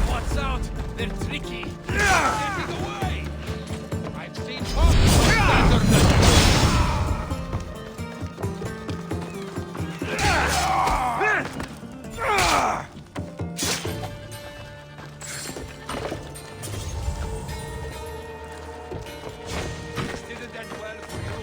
Watch out! They're tricky! Getting away! I've seen horses better than you! This didn't end well for you.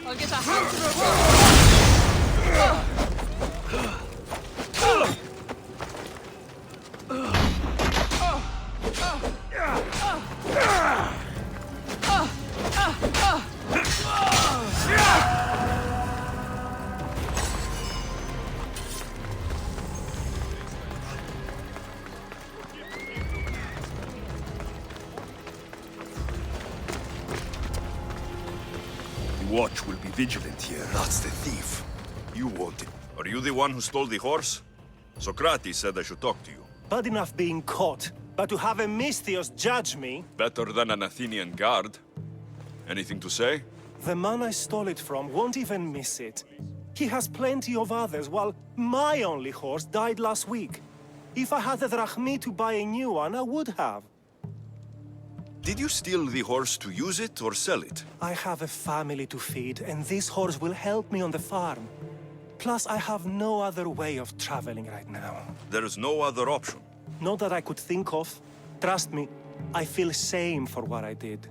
I'll get a hand to the wall! Watch will be vigilant here. That's the thief. You want it. Are you the one who stole the horse? Socrates said I should talk to you. Bad enough being caught, but to have a Misthios judge me... Better than an Athenian guard. Anything to say? The man I stole it from won't even miss it. He has plenty of others, while my only horse died last week. If I had the drachmi to buy a new one, I would have. Did you steal the horse to use it or sell it? I have a family to feed, and this horse will help me on the farm. Plus, I have no other way of traveling right now. There is no other option. Not that I could think of. Trust me, I feel shame for what I did.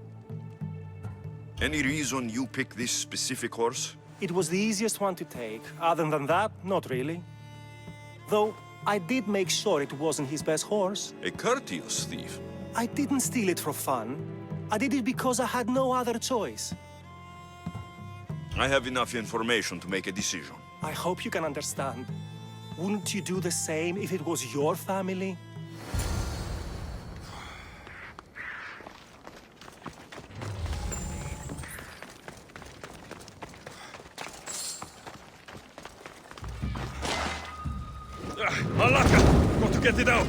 Any reason you picked this specific horse? It was the easiest one to take. Other than that, not really. Though, I did make sure it wasn't his best horse. A courteous thief. I didn't steal it for fun. I did it because I had no other choice. I have enough information to make a decision. I hope you can understand. Wouldn't you do the same if it was your family? Malaka! Got to get it out!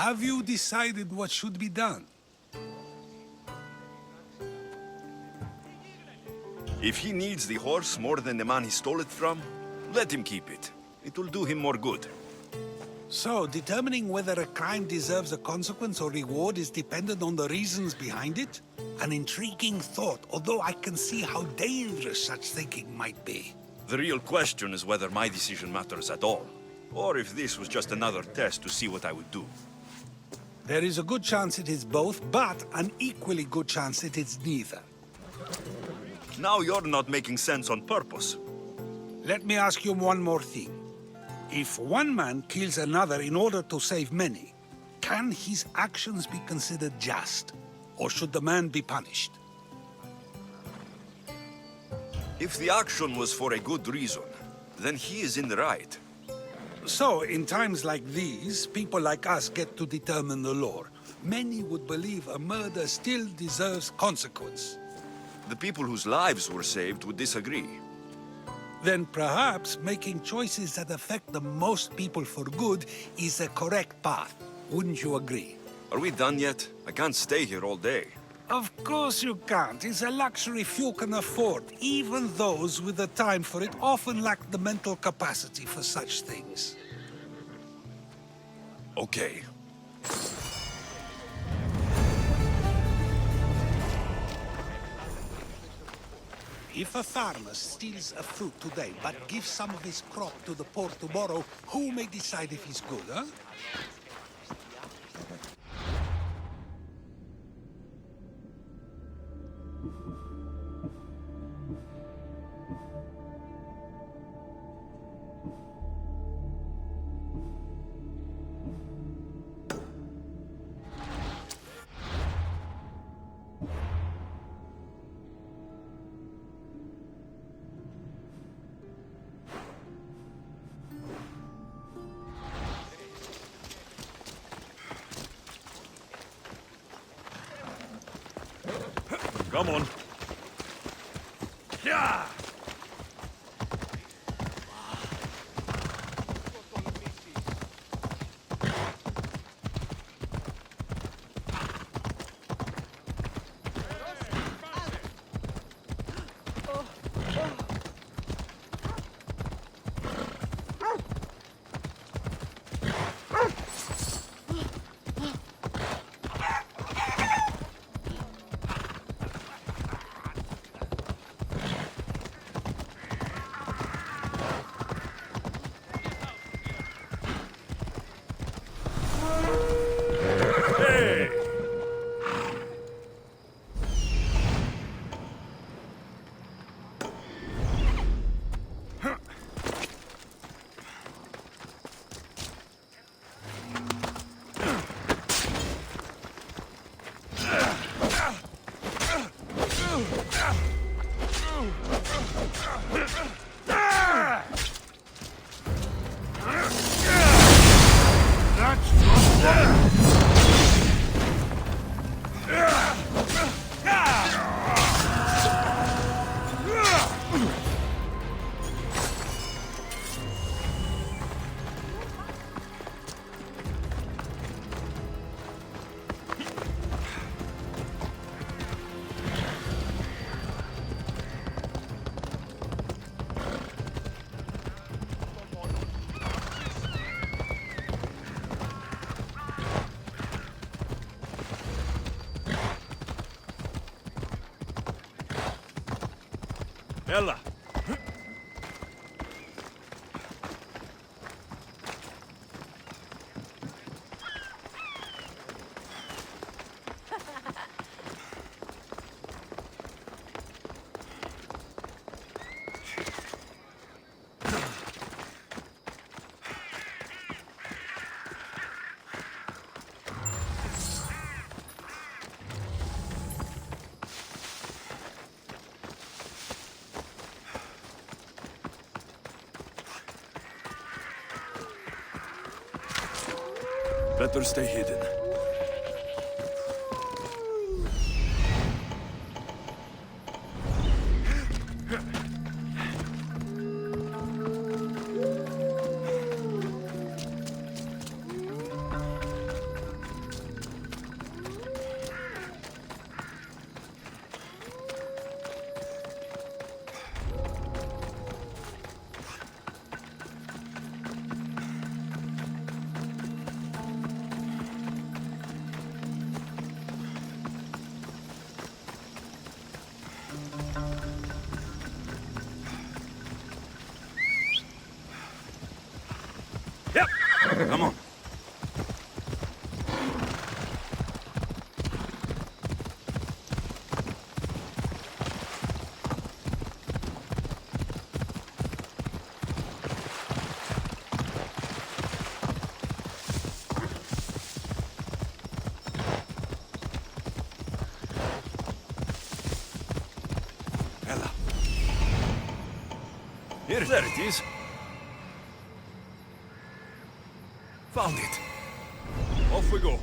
Have you decided what should be done? If he needs the horse more than the man he stole it from, let him keep it. It will do him more good. So, determining whether a crime deserves a consequence or reward is dependent on the reasons behind it? An intriguing thought, although I can see how dangerous such thinking might be. The real question is whether my decision matters at all, or if this was just another test to see what I would do. There is a good chance it is both, but an equally good chance it is neither. Now you're not making sense on purpose. Let me ask you one more thing. If one man kills another in order to save many, can his actions be considered just? Or should the man be punished? If the action was for a good reason, then he is in the right. So, in times like these, people like us get to determine the law. Many would believe a murder still deserves consequence. The people whose lives were saved would disagree. Then perhaps making choices that affect the most people for good is a correct path. Wouldn't you agree? Are we done yet? I can't stay here all day. Of course you can't. It's a luxury few can afford. Even those with the time for it often lack the mental capacity for such things. Okay. If a farmer steals a fruit today, but gives some of his crop to the poor tomorrow, who may decide if he's good, huh? Come on. Yeah! Ella! Better stay hidden. Yep. Come on. Ella. There it is. Found it. Off we go.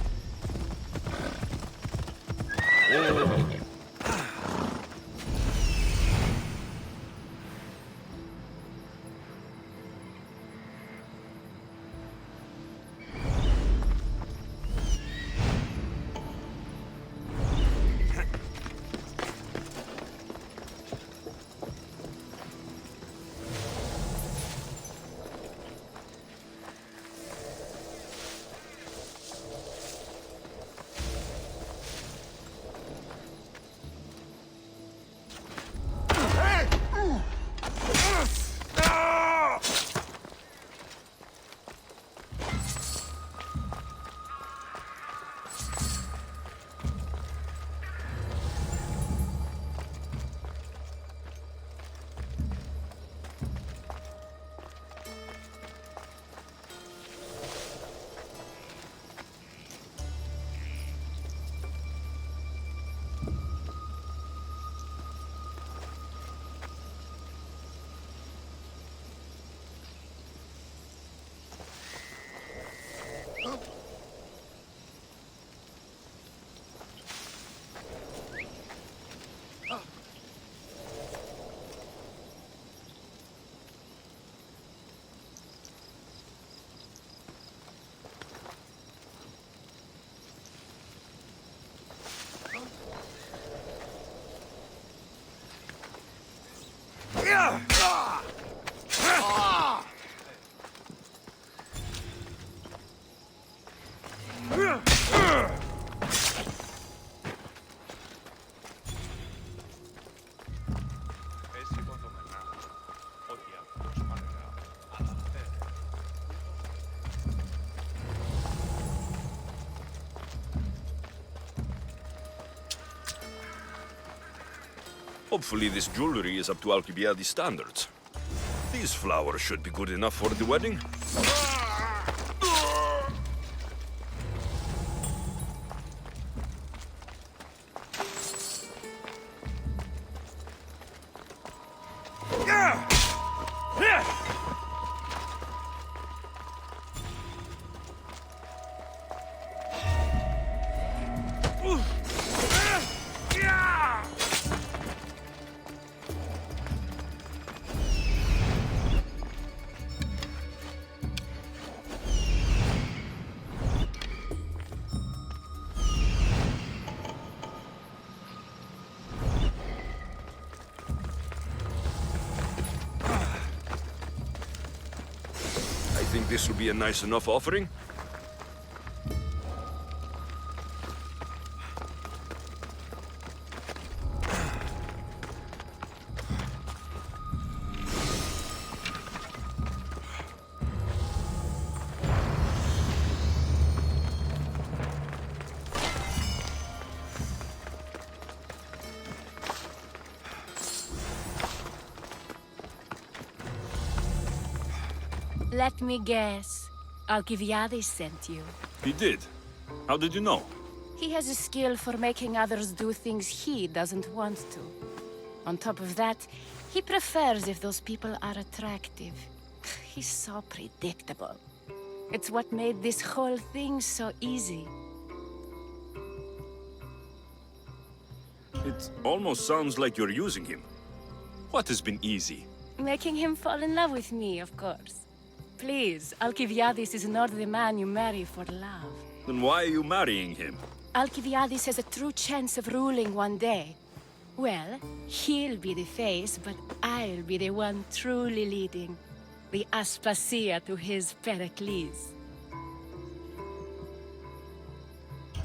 Hopefully this jewelry is up to Alcibiades standards. These flowers should be good enough for the wedding. I think this will be a nice enough offering. Let me guess. Alcibiades sent you. He did. How did you know? He has a skill for making others do things he doesn't want to. On top of that, he prefers if those people are attractive. He's so predictable. It's what made this whole thing so easy. It almost sounds like you're using him. What has been easy? Making him fall in love with me, of course. Please, Alcibiades is not the man you marry for love. Then why are you marrying him? Alcibiades has a true chance of ruling one day. Well, he'll be the face, but I'll be the one truly leading. The Aspasia to his Pericles.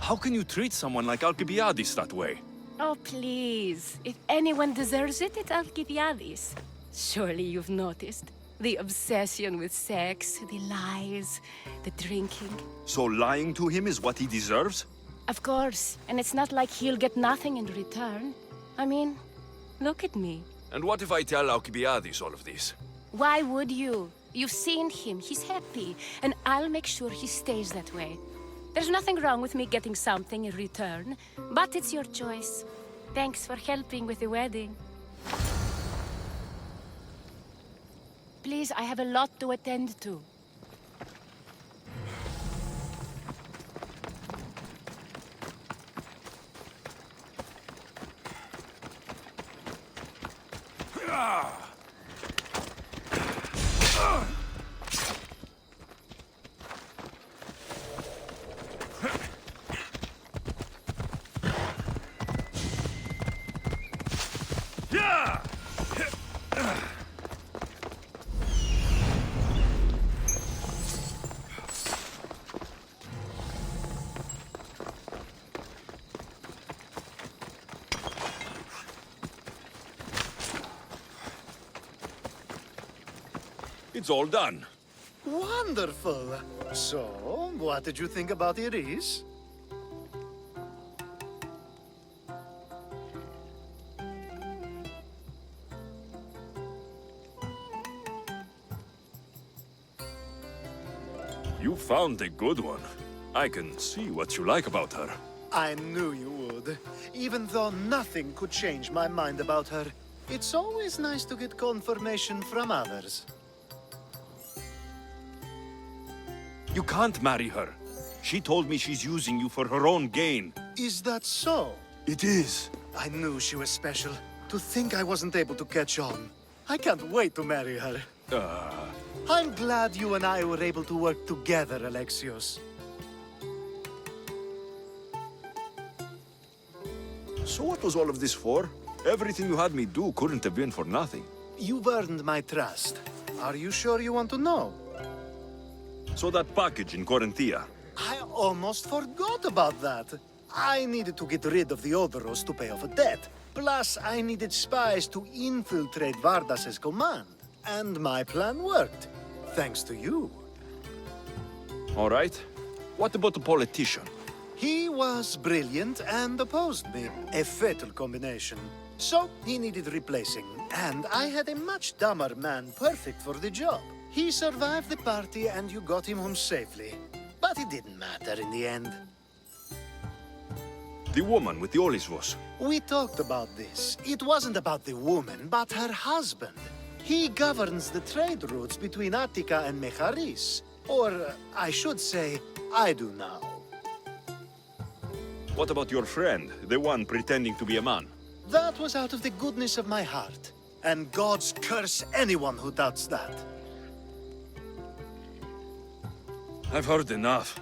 How can you treat someone like Alcibiades that way? Oh, please. If anyone deserves it, it's Alcibiades. Surely you've noticed. The obsession with sex, the lies, the drinking. So lying to him is what he deserves? Of course, and it's not like he'll get nothing in return. I mean, look at me. And what if I tell Alcibiades all of this? Why would you? You've seen him, he's happy, and I'll make sure he stays that way. There's nothing wrong with me getting something in return, but it's your choice. Thanks for helping with the wedding. Please, I have a lot to attend to. It's all done. Wonderful. So, what did you think about Iris? You found a good one. I can see what you like about her. I knew you would. Even though nothing could change my mind about her, it's always nice to get confirmation from others. You can't marry her. She told me she's using you for her own gain. Is that so? It is. I knew she was special. To think I wasn't able to catch on. I can't wait to marry her. I'm glad you and I were able to work together, Alexios. So what was all of this for? Everything you had me do couldn't have been for nothing. You've earned my trust. Are you sure you want to know? So that package in Corinthia. I almost forgot about that. I needed to get rid of the Odoros to pay off a debt. Plus, I needed spies to infiltrate Vardas's command. And my plan worked. Thanks to you. All right. What about the politician? He was brilliant and opposed me. A fatal combination. So, he needed replacing. And I had a much dumber man perfect for the job. He survived the party and you got him home safely. But it didn't matter in the end. The woman with the Olisvos. We talked about this. It wasn't about the woman, but her husband. He governs the trade routes between Attica and Mecharis. Or, I should say, I do now. What about your friend, the one pretending to be a man? That was out of the goodness of my heart. And gods curse anyone who doubts that. I've heard enough.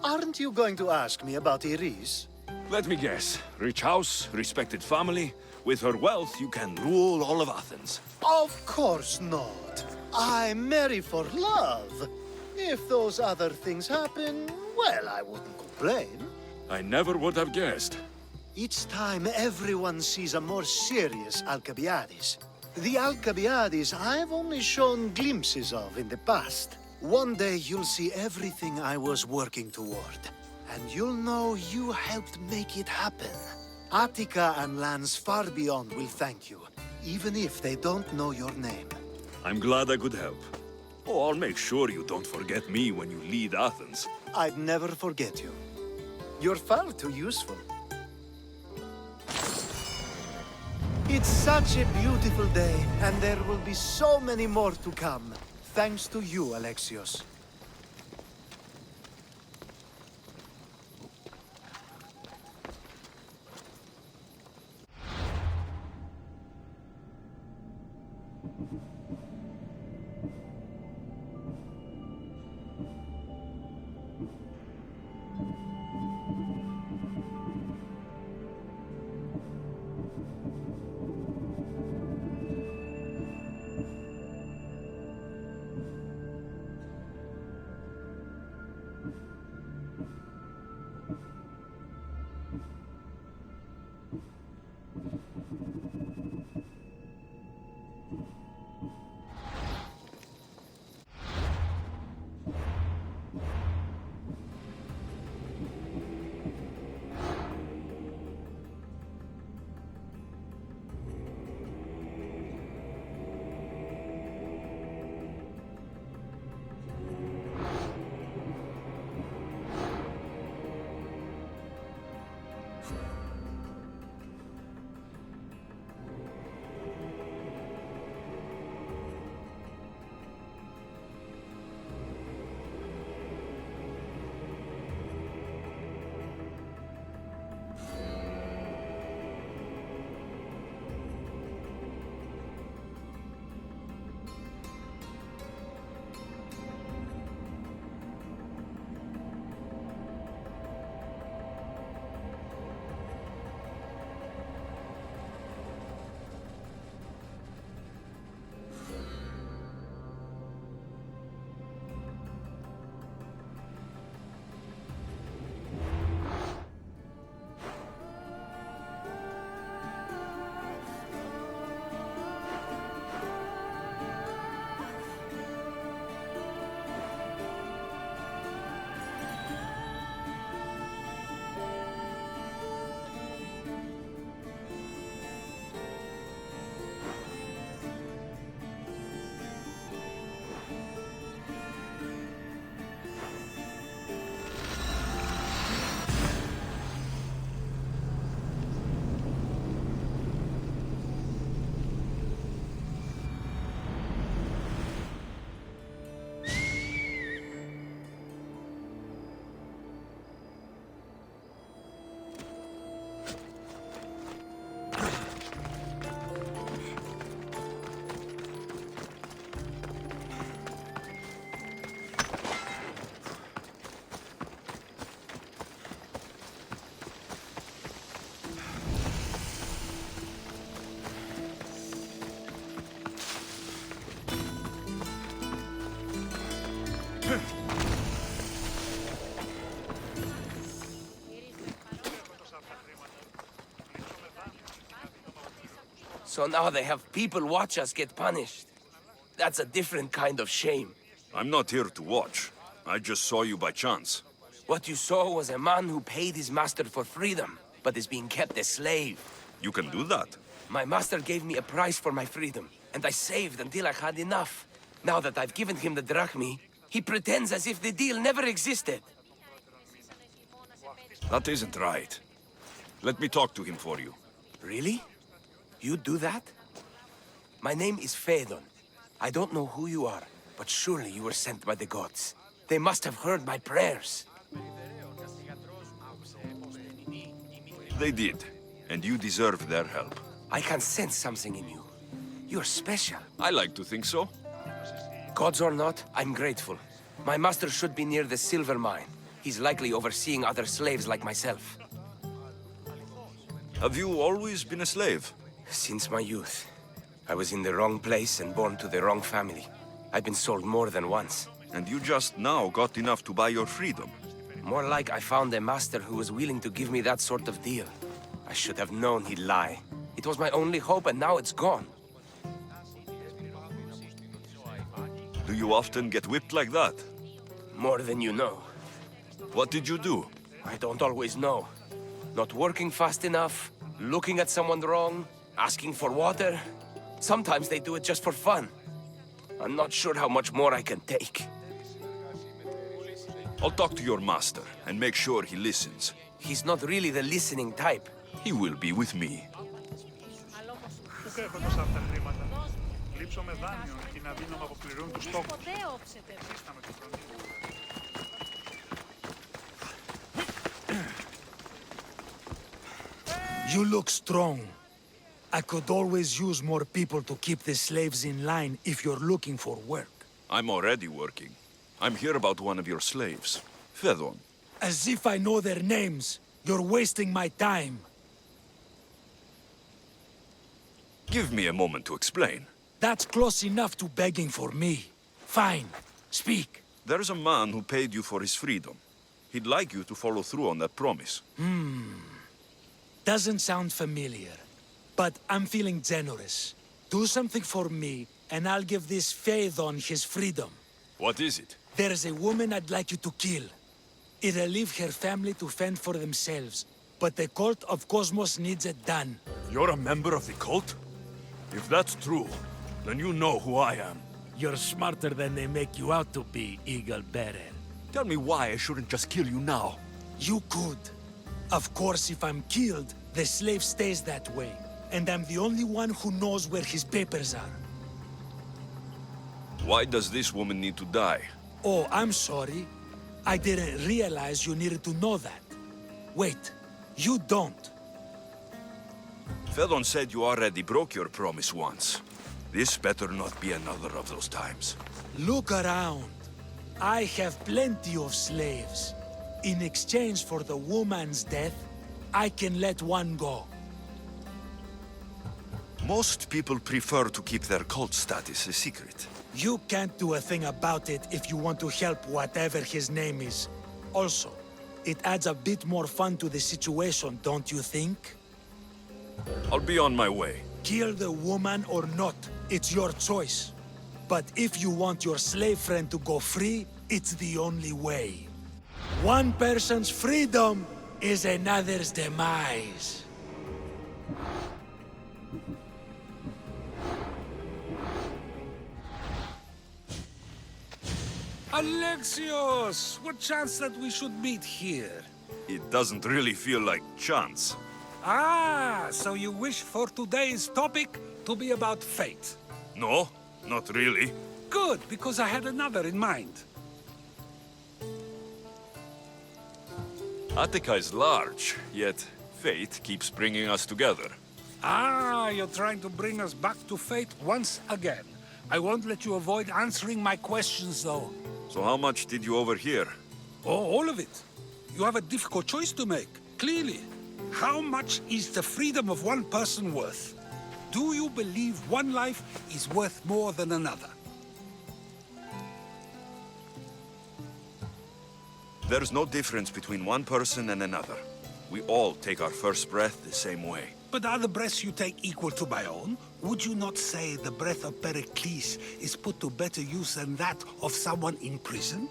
Aren't you going to ask me about Iris? Let me guess. Rich house, respected family. With her wealth, you can rule all of Athens. Of course not. I marry for love. If those other things happen, well, I wouldn't complain. I never would have guessed. Each time everyone sees a more serious Alcibiades. The Alcibiades I've only shown glimpses of in the past. One day you'll see everything I was working toward. And you'll know you helped make it happen. Attica and lands far beyond will thank you, even if they don't know your name. I'm glad I could help. Oh, I'll make sure you don't forget me when you lead Athens. I'd never forget you. You're far too useful. It's such a beautiful day, and there will be so many more to come. Thanks to you, Alexios. So now they have people watch us get punished. That's a different kind of shame. I'm not here to watch. I just saw you by chance. What you saw was a man who paid his master for freedom, but is being kept a slave. You can do that? My master gave me a price for my freedom, and I saved until I had enough. Now that I've given him the drachmi, he pretends as if the deal never existed. That isn't right. Let me talk to him for you. Really? You do that? My name is Phaedon. I don't know who you are, but surely you were sent by the gods. They must have heard my prayers. They did, and you deserve their help. I can sense something in you. You're special. I like to think so. Gods or not, I'm grateful. My master should be near the silver mine. He's likely overseeing other slaves like myself. Have you always been a slave? Since my youth. I was in the wrong place and born to the wrong family. I've been sold more than once. And you just now got enough to buy your freedom. More like I found a master who was willing to give me that sort of deal. I should have known he'd lie. It was my only hope, and now it's gone. Do you often get whipped like that? More than you know. What did you do? I don't always know. Not working fast enough, looking at someone wrong, asking for water. Sometimes they do it just for fun. I'm not sure how much more I can take. I'll talk to your master and make sure he listens. He's not really the listening type. He will be with me. You look strong. I could always use more people to keep the slaves in line if you're looking for work. I'm already working. I'm here about one of your slaves, Fedon. As if I know their names. You're wasting my time. Give me a moment to explain. That's close enough to begging for me. Fine. Speak. There's a man who paid you for his freedom. He'd like you to follow through on that promise. Doesn't sound familiar. But I'm feeling generous. Do something for me, and I'll give this Phaethon his freedom. What is it? There's a woman I'd like you to kill. It'll leave her family to fend for themselves. But the cult of Cosmos needs it done. You're a member of the cult? If that's true, then you know who I am. You're smarter than they make you out to be, Eagle Bearer. Tell me why I shouldn't just kill you now. You could. Of course, if I'm killed, the slave stays that way. And I'm the only one who knows where his papers are. Why does this woman need to die? Oh, I'm sorry. I didn't realize you needed to know that. Wait, you don't. Fedon said you already broke your promise once. This better not be another of those times. Look around. I have plenty of slaves. In exchange for the woman's death, I can let one go. Most people prefer to keep their cult status a secret. You can't do a thing about it if you want to help whatever his name is. Also, it adds a bit more fun to the situation, don't you think? I'll be on my way. Kill the woman or not, it's your choice. But if you want your slave friend to go free, it's the only way. One person's freedom is another's demise. Alexios! What chance that we should meet here? It doesn't really feel like chance. Ah, so you wish for today's topic to be about fate. No, not really. Good, because I had another in mind. Attica is large, yet fate keeps bringing us together. Ah, you're trying to bring us back to fate once again. I won't let you avoid answering my questions, though. So how much did you overhear? Oh, all of it. You have a difficult choice to make, clearly. How much is the freedom of one person worth? Do you believe one life is worth more than another? There's no difference between one person and another. We all take our first breath the same way. But are the breaths you take equal to my own? Would you not say the breath of Pericles is put to better use than that of someone in prison?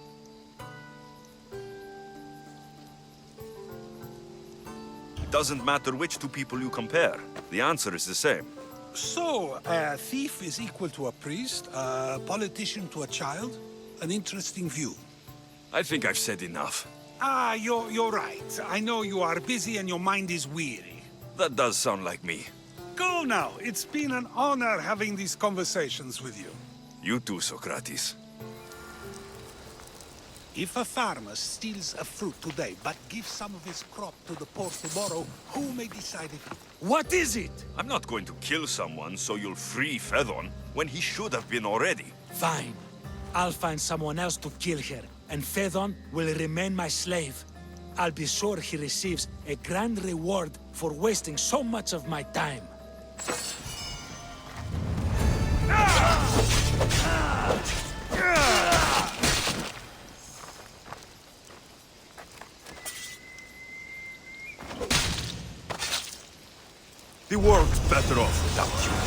It doesn't matter which two people you compare. The answer is the same. So, a thief is equal to a priest, a politician to a child? An interesting view. I think I've said enough. Ah, you're right. I know you are busy and your mind is weary. That does sound like me. Go now. It's been an honor having these conversations with you. You too, Socrates. If a farmer steals a fruit today, but gives some of his crop to the poor tomorrow, who may decide it? What is it? I'm not going to kill someone so you'll free Fedon when he should have been already. Fine. I'll find someone else to kill her, and Phaethon will remain my slave. I'll be sure he receives a grand reward for wasting so much of my time. The world's better off without you.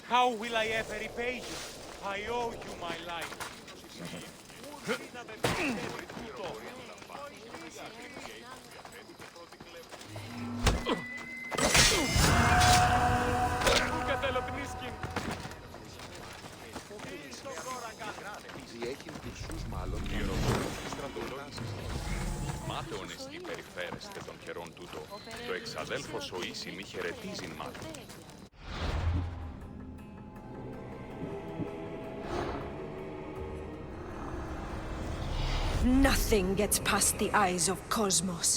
How will I ever repay you? I owe you my life. Μάταιονες υπερηφέρεστε των καιρών τούτο, το εξαδέλφος ο ίσιν μη χαιρετίζειν μάτων. Nothing gets past the eyes of Cosmos.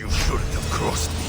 You shouldn't have crossed me.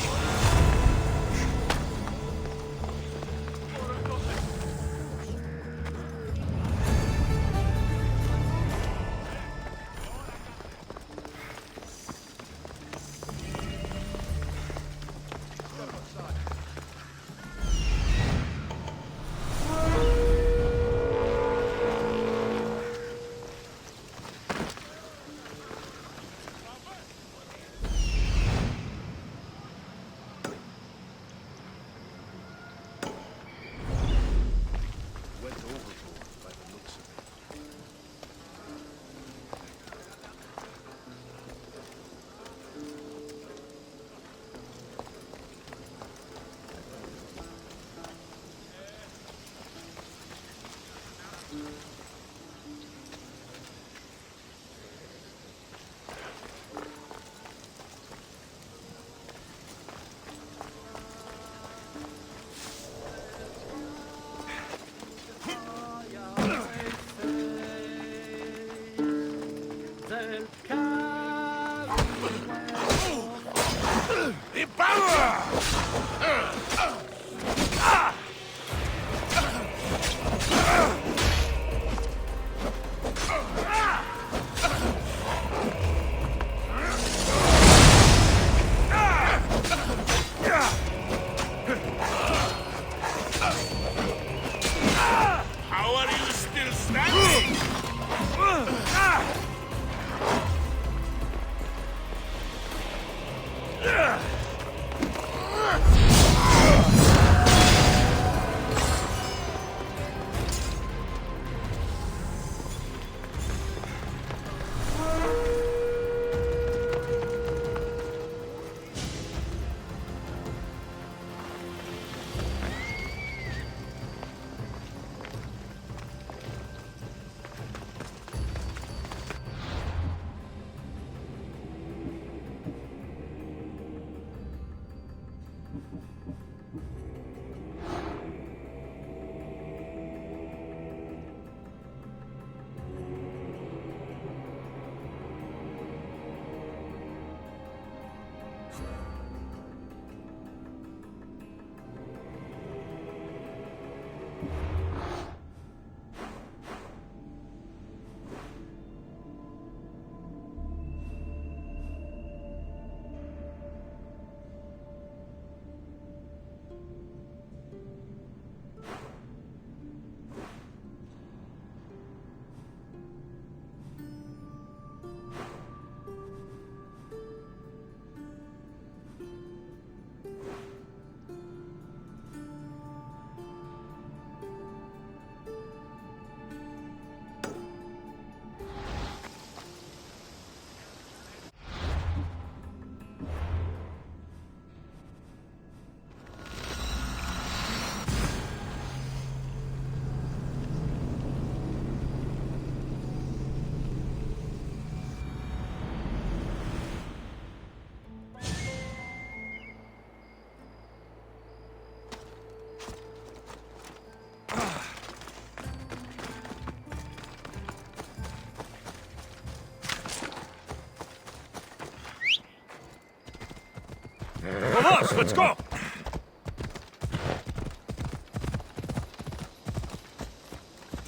Vamos, let's go!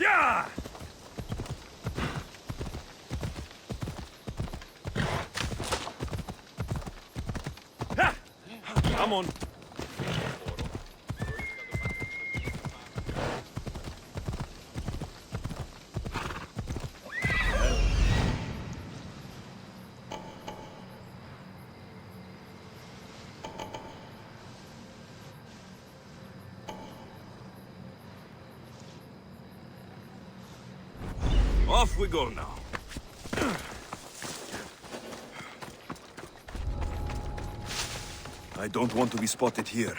Yeah! Ha! Come on. Off we go now. I don't want to be spotted here.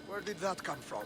Where did that come from?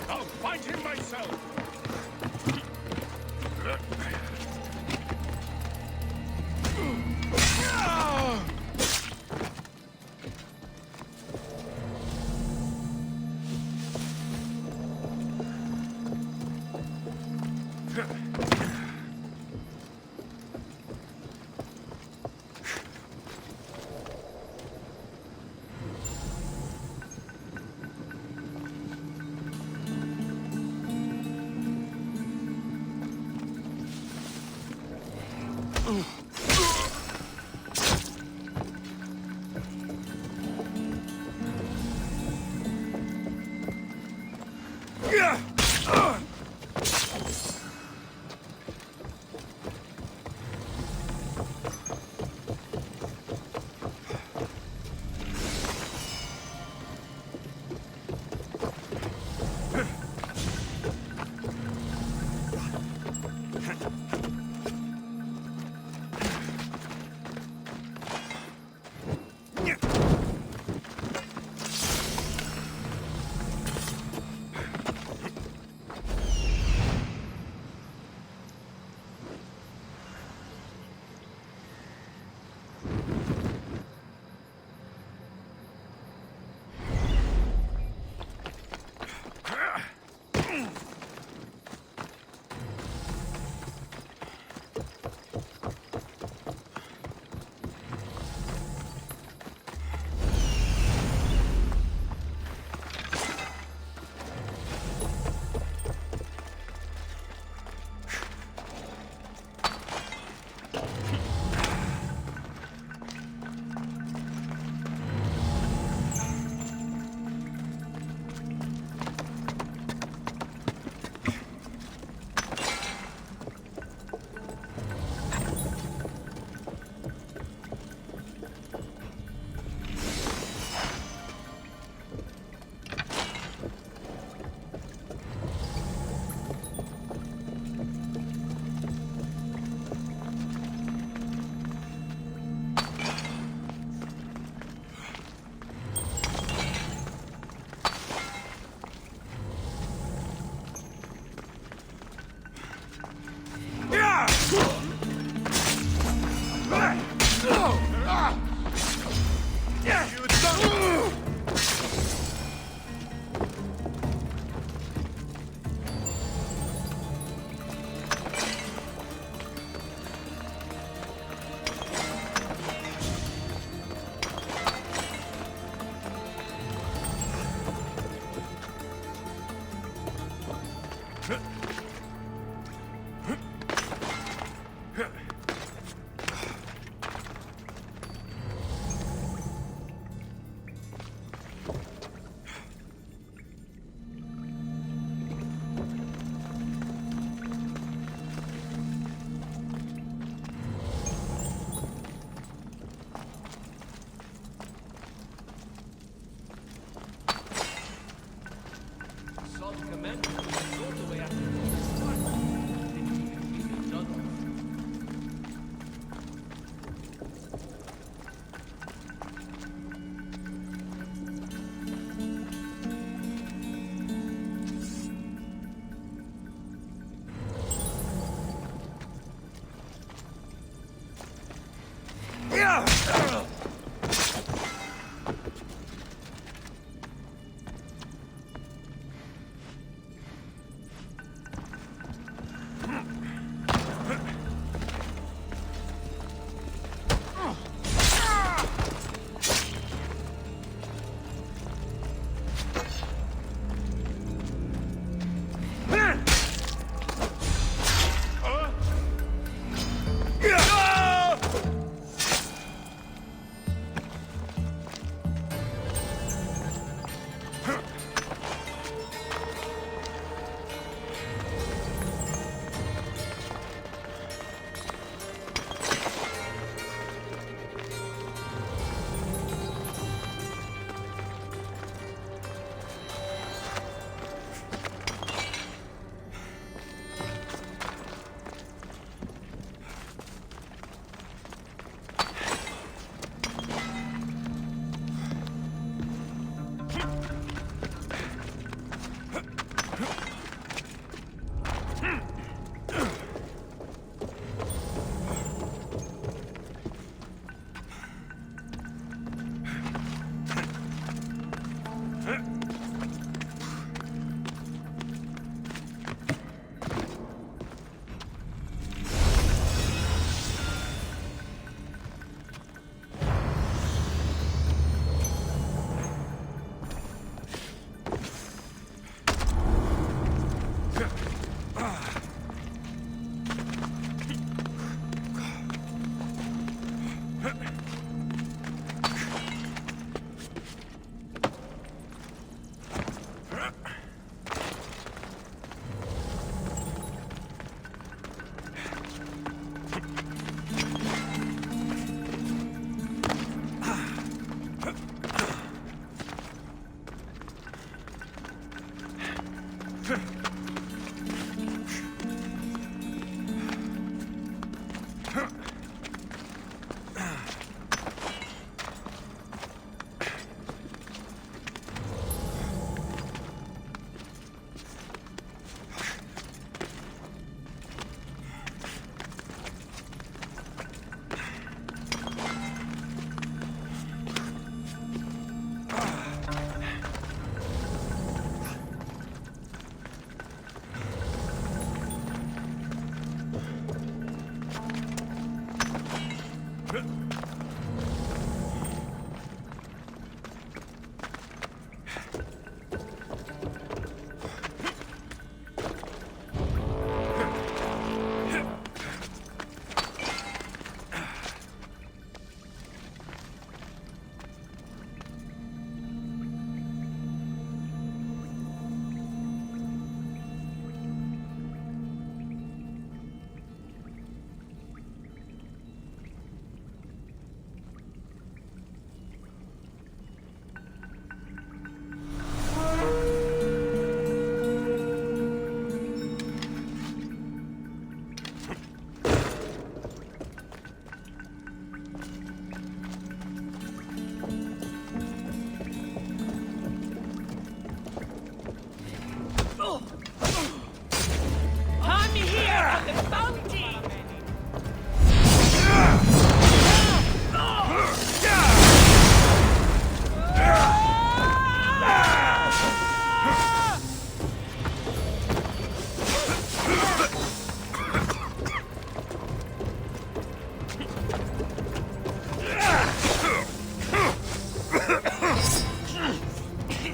I'll find him myself!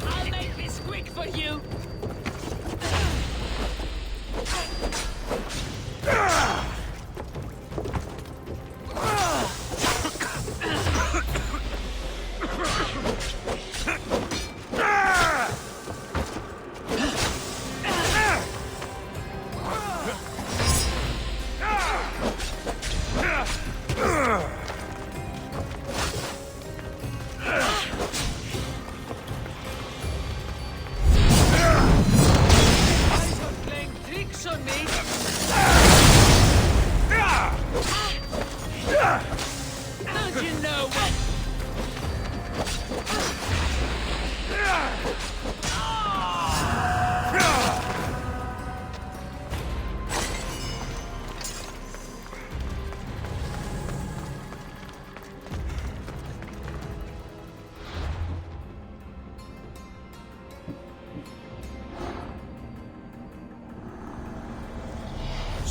I'll make this quick for you.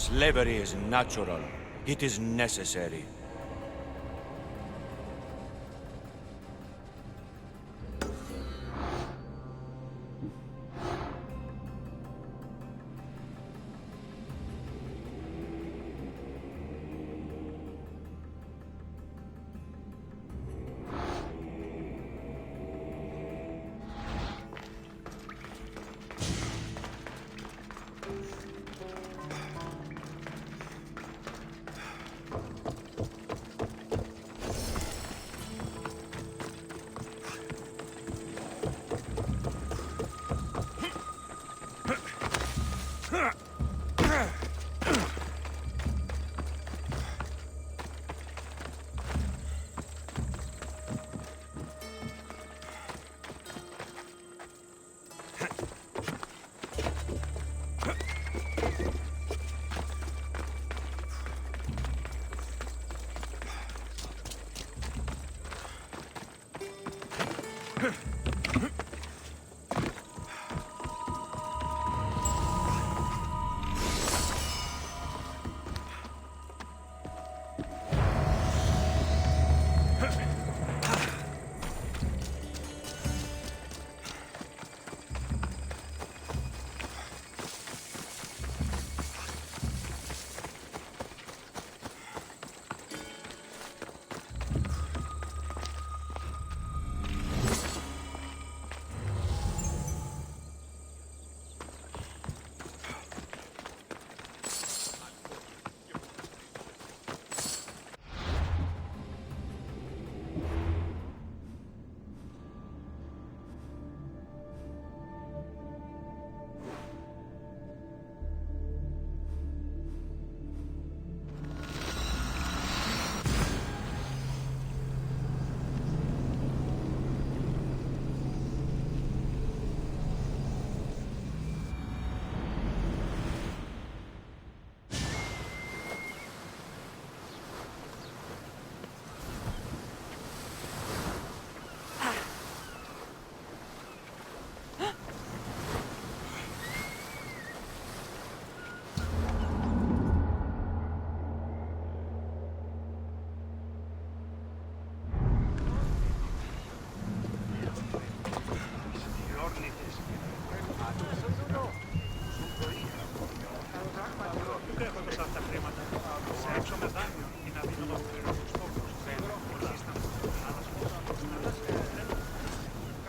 Slavery is natural. It is necessary.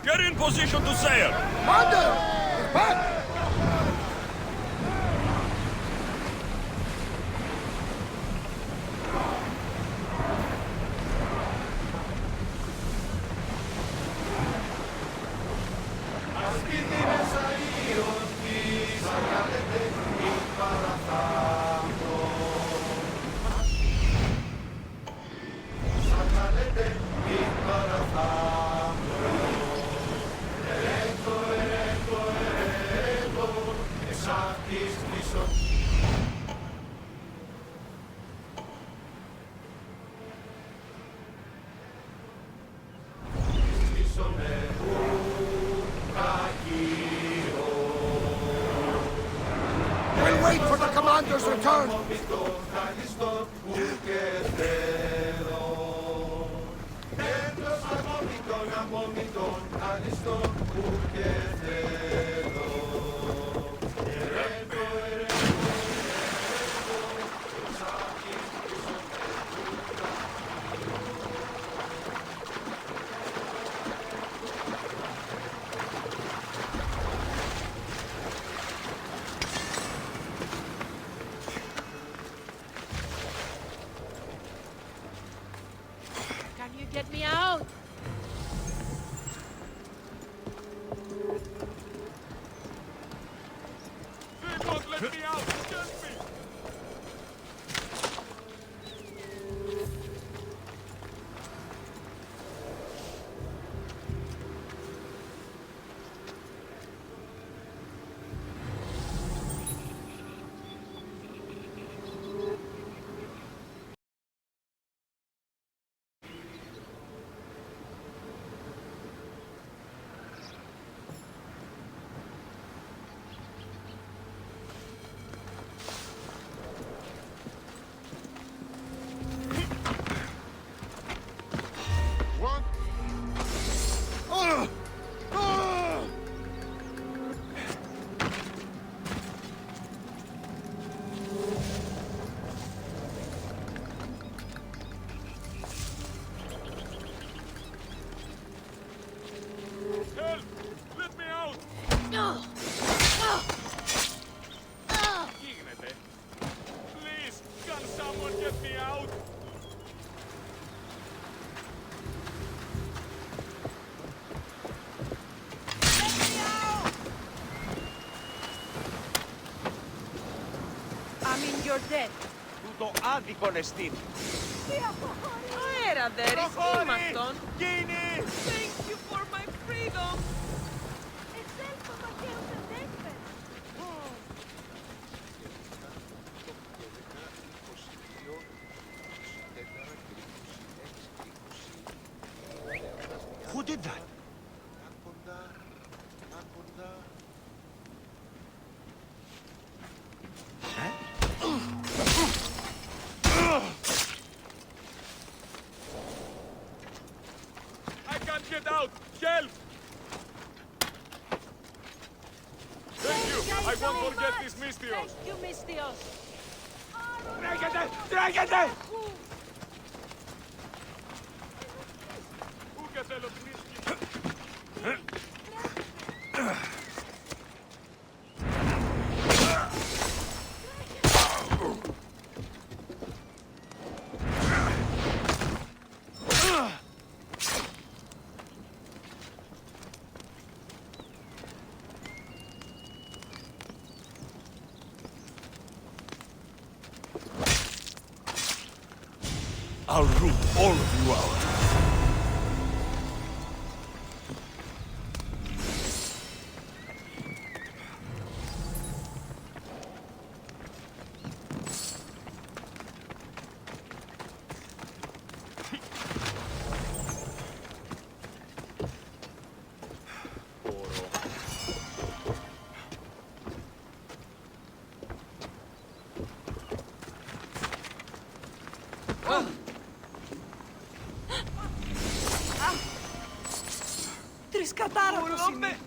Get in position to sail! Commander! We're back! We'll wait for the commander's return! Can you get me out? They won't let me out! Get me! you're dead. Τούτο άδικον εστίν. Αέρα δε, ρησίμαστον. Γίνει! Thank you for my freedom. Who did that? I can't get out! Help! Thank you! I won't forget this Mystios! Thank you, Mystios. Τρέχετε! Τρέχετε! Πού και θέλω βρίσκει! I'll root all of you out. Τρισκατάρα είναι.